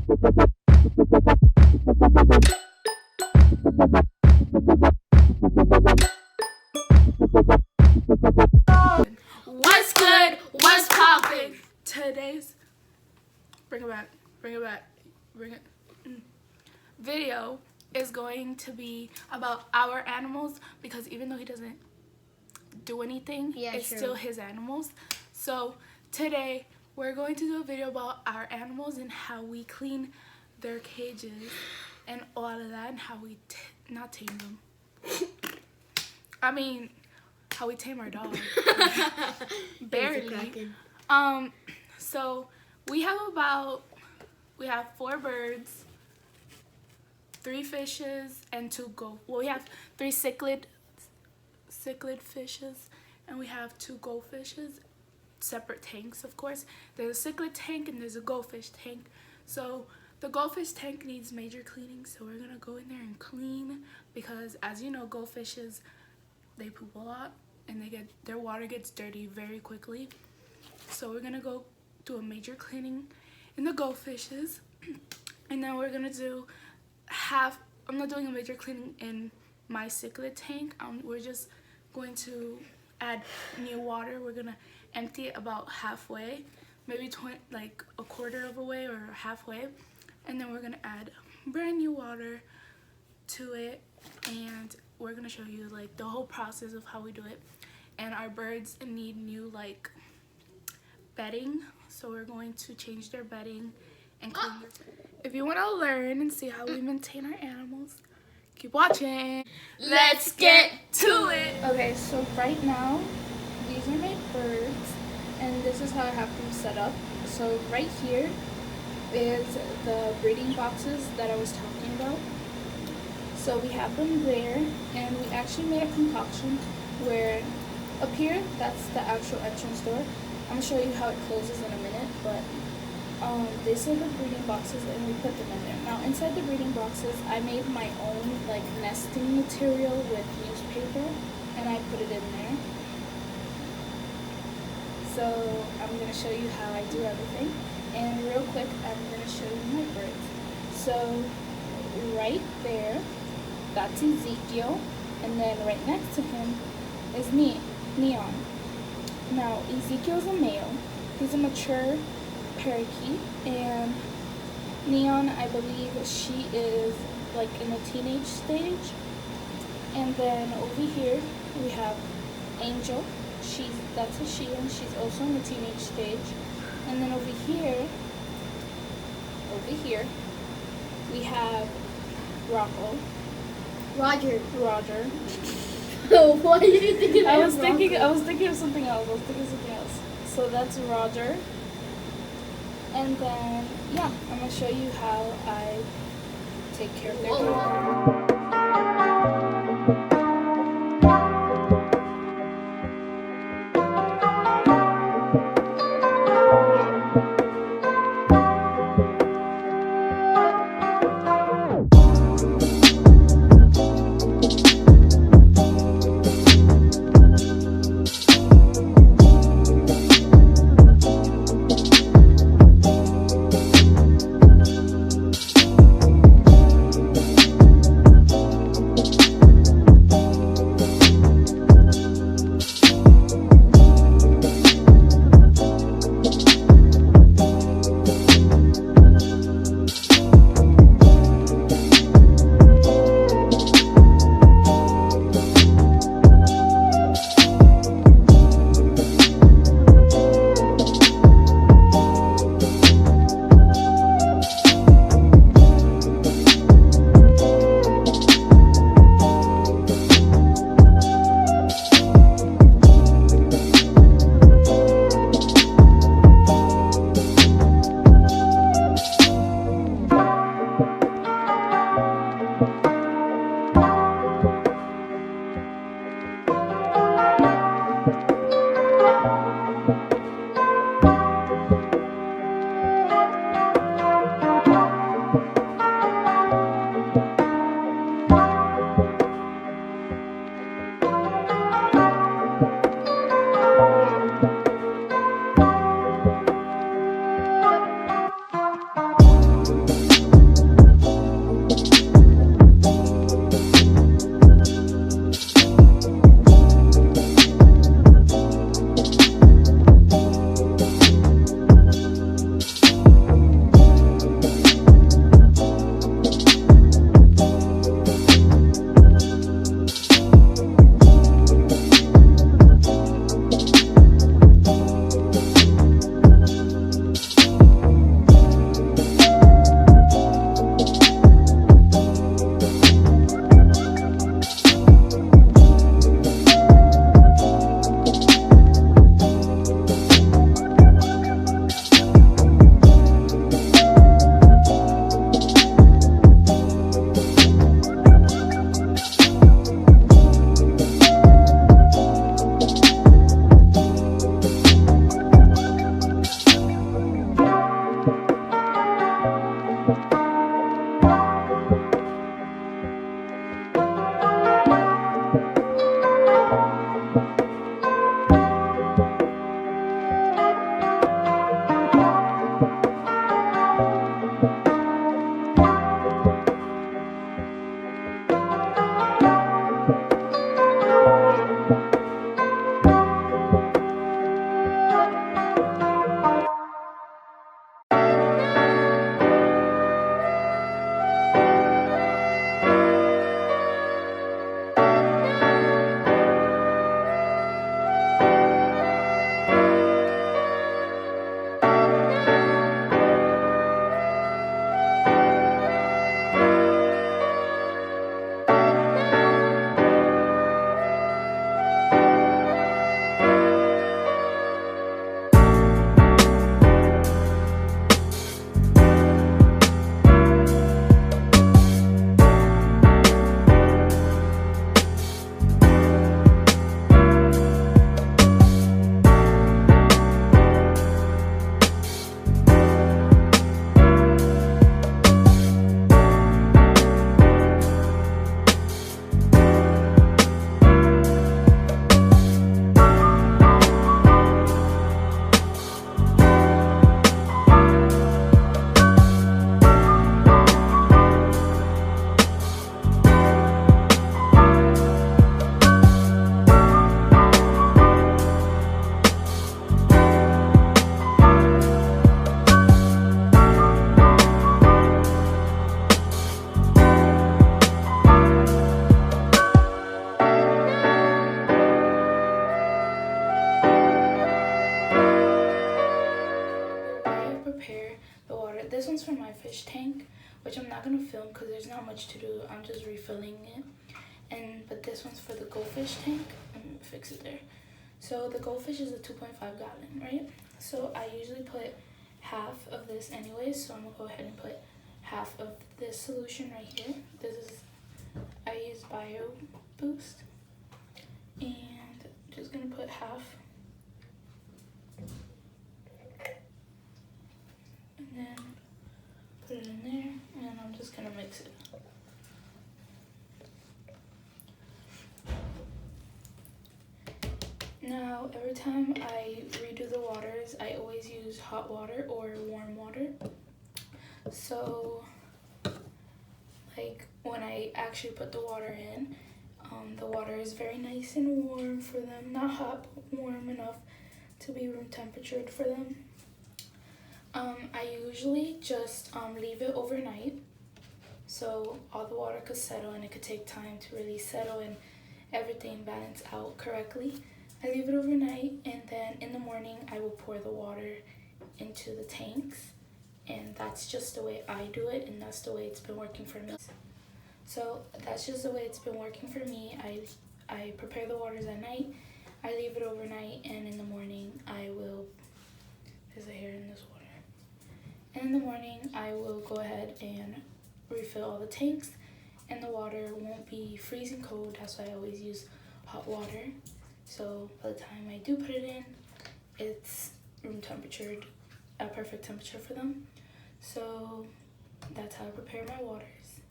What's good? What's poppin'? Today's bring it back. Video is going to be about our animals because even though he doesn't do anything, it's still his animals. So today we're going to do a video about our animals and how we clean their cages and all of that, and how we not tame them. I mean, how we tame our dog. Barely. So we have 4 birds, 3 fishes, and 2 we have 3 cichlid fishes, and we have 2 goldfishes. Separate tanks, of course. There's a cichlid tank and there's a goldfish tank. So the goldfish tank needs major cleaning, so we're gonna go in there and clean, because as you know, goldfishes, they poop a lot and their water gets dirty very quickly. So we're gonna go do a major cleaning in the goldfishes, and then we're gonna do I'm not doing a major cleaning in my cichlid tank. We're just going to add new water. We're gonna empty it about halfway, maybe like a quarter of a way or halfway, and then we're gonna add brand new water to it, and we're gonna show you like the whole process of how we do it. And our birds need new like bedding, so we're going to change their bedding and clean their. If you want to learn and see how we maintain our animals, keep watching. Let's get to it. Okay, so right now these are my birds, and this is how I have them set up. So right here is the breeding boxes that I was talking about. So we have them there, and we actually made a concoction where up here, that's the actual entrance door. I'm gonna show you how it closes in a minute, but these are the breeding boxes, and we put them in there. Now inside the breeding boxes, I made my own like nesting material with newspaper, and I put it in there. So I'm gonna show you how I do everything, and real quick, I'm gonna show you my birds. So right there, that's Ezekiel, and then right next to him is Neon. Now Ezekiel's a male. He's a mature parakeet, and Neon, I believe she is like in the teenage stage. And then over here we have Angel. That's a she, and she's also in the teenage stage. And then over here we have Roger. Oh, why did you think I was thinking of something else. So that's Roger. And then yeah, I'm gonna show you how I take care of their dog. This one's for my fish tank, which I'm not gonna film because there's not much to do. I'm just refilling it. But this one's for the goldfish tank. I'm gonna fix it there. So the goldfish is a 2.5 gallon, right? So I usually put half of this anyways. So I'm gonna go ahead and put half of this solution right here. I use Bio Boost, and I'm just gonna put half. And then put it in there, and I'm just gonna mix it. Now, every time I redo the waters, I always use hot water or warm water. So, like, when I actually put the water in, the water is very nice and warm for them. Not hot, but warm enough to be room temperatured for them. I usually just leave it overnight so all the water could settle, and it could take time to really settle and everything balance out correctly. I leave it overnight, and then in the morning I will pour the water into the tanks, and that's just the way I do it, and that's the way it's been working for me. So that's just the way it's been working for me. I prepare the waters at night, I leave it overnight, and in the morning I will, there's a hair in this water. And in the morning, I will go ahead and refill all the tanks, and the water won't be freezing cold. That's why I always use hot water. So by the time I do put it in, it's room temperatured, a perfect temperature for them. So that's how I prepare my waters.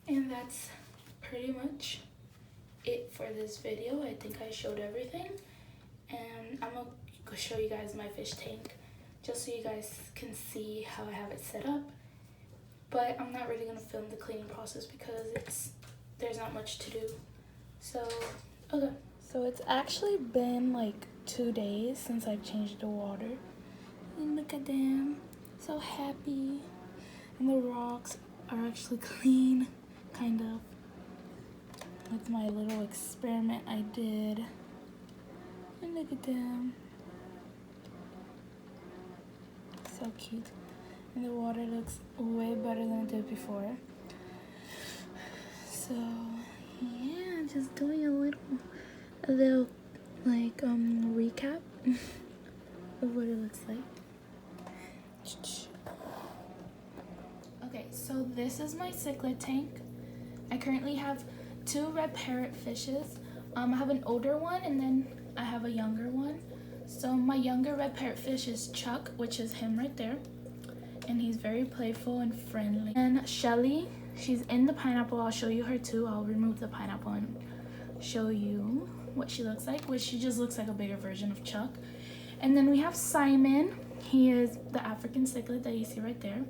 And that's pretty much it for this video. I think I showed everything. And I'm going to show you guys my fish tank, just so you guys can see how I have it set up. but I'm not really gonna film the cleaning process because there's not much to do. So, okay. So it's actually been like 2 days since I've changed the water. And look at them, so happy. And the rocks are actually clean, kind of. With my little experiment I did. And look at them. So cute. And the water looks way better than it did before. So yeah, just doing a little like recap of what it looks like. Okay, so this is my cichlid tank. I currently have 2 red parrot fishes. I have an older one and then I have a younger one. So my younger red parrot fish is Chuck, which is him right there. And he's very playful and friendly. And Shelly, she's in the pineapple. I'll show you her too. I'll remove the pineapple and show you what she looks like, which she just looks like a bigger version of Chuck. And then we have Simon. He is the African cichlid that you see right there,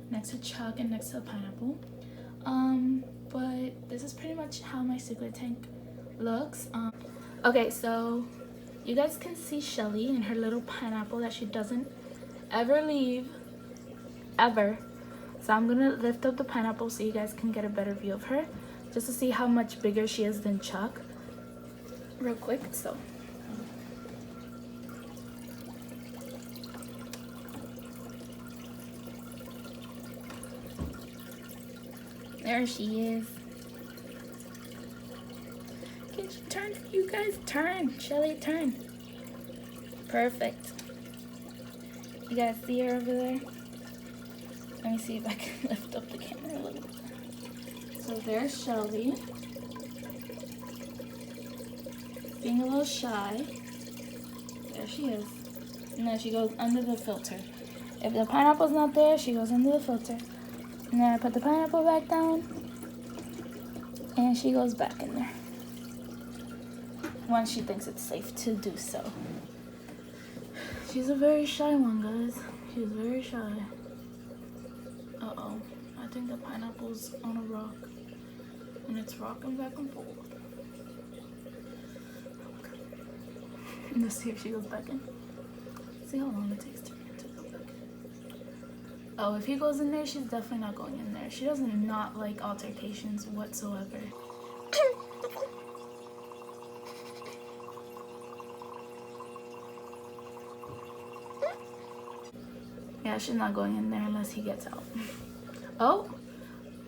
next to Chuck and next to the pineapple. But this is pretty much how my cichlid tank looks. Okay, so you guys can see Shelly and her little pineapple that she doesn't ever leave, ever. So I'm gonna lift up the pineapple so you guys can get a better view of her, just to see how much bigger she is than Chuck. Real quick, so. There she is. Can you turn? You guys turn. Shelly, turn. Perfect. You guys see her over there? Let me see if I can lift up the camera a little bit. So there's Shelly. Being a little shy. There she is. And then she goes under the filter. If the pineapple's not there, she goes under the filter. And then I put the pineapple back down. And she goes back in there. Once she thinks it's safe to do so. She's a very shy one, guys. She's very shy. Uh-oh. I think the pineapple's on a rock. And it's rocking back and forth. Let's see if she goes back in. See how long it takes to go back in. Oh, if he goes in there, she's definitely not going in there. She does not like altercations whatsoever. Yeah, she's not going in there unless he gets out. Oh,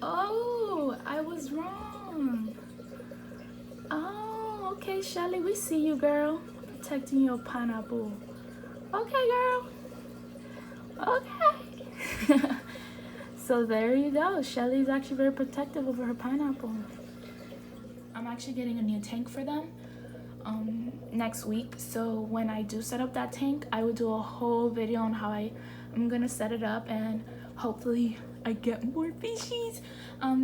I was wrong. Oh, okay, Shelly, we see you, girl. Protecting your pineapple. Okay, girl. Okay. So there you go. Shelly's actually very protective over her pineapple. I'm actually getting a new tank for them next week. So when I do set up that tank, I will do a whole video on how I'm gonna set it up, and hopefully I get more fishies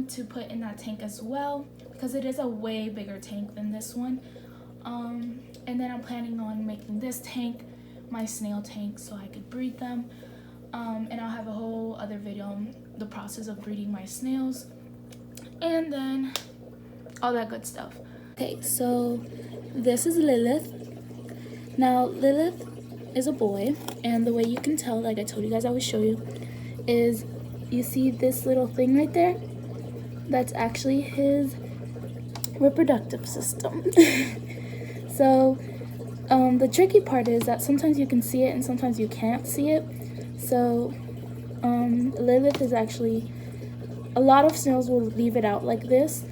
to put in that tank as well, because it is a way bigger tank than this one. And then I'm planning on making this tank my snail tank so I could breed them. And I'll have a whole other video on the process of breeding my snails, and then all that good stuff. Okay, so this is Lilith. Now Lilith is a boy, and the way you can tell, like I told you guys I would show you, is you see this little thing right there? That's actually his reproductive system. So the tricky part is that sometimes you can see it and sometimes you can't see it. So Lilith is actually, a lot of snails will leave it out like this,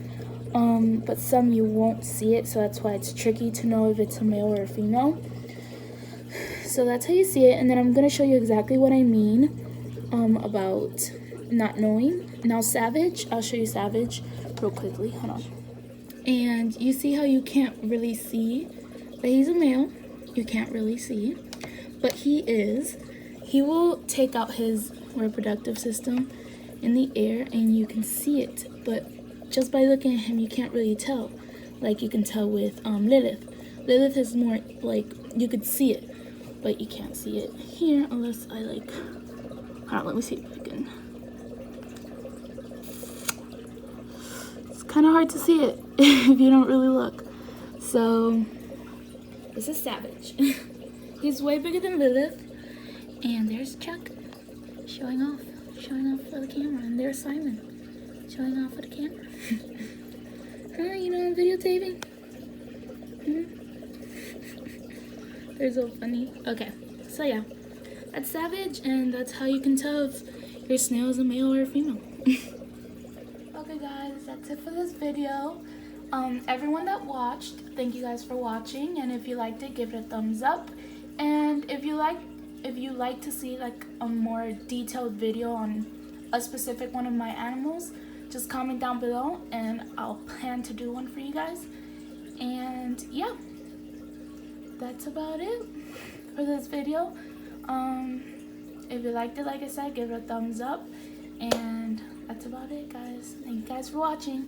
but some you won't see it, so that's why it's tricky to know if it's a male or a female. So that's how you see it, and then I'm going to show you exactly what I mean about not knowing. Now Savage, I'll show you Savage real quickly, hold on. And you see how you can't really see that he's a male, you can't really see, but he will take out his reproductive system in the air and you can see it, but just by looking at him you can't really tell, like you can tell with Lilith. Lilith is more like, you could see it, but you can't see it here unless I like, hold on, let me see if I can, kind of hard to see it if you don't really look. So this is Savage. He's way bigger than Lilith. And there's Chuck showing off for the camera. And there's Simon showing off for the camera. Huh, you know I'm videotaping? They're so funny. Okay, so yeah, that's Savage, and that's how you can tell if your snail is a male or a female. Okay guys, that's it for this video. Everyone that watched, thank you guys for watching, and if you liked it, give it a thumbs up. And if you like to see like a more detailed video on a specific one of my animals, just comment down below and I'll plan to do one for you guys. And yeah, that's about it for this video. If you liked it, like I said, give it a thumbs up. And that's about it, guys. Thank you guys for watching.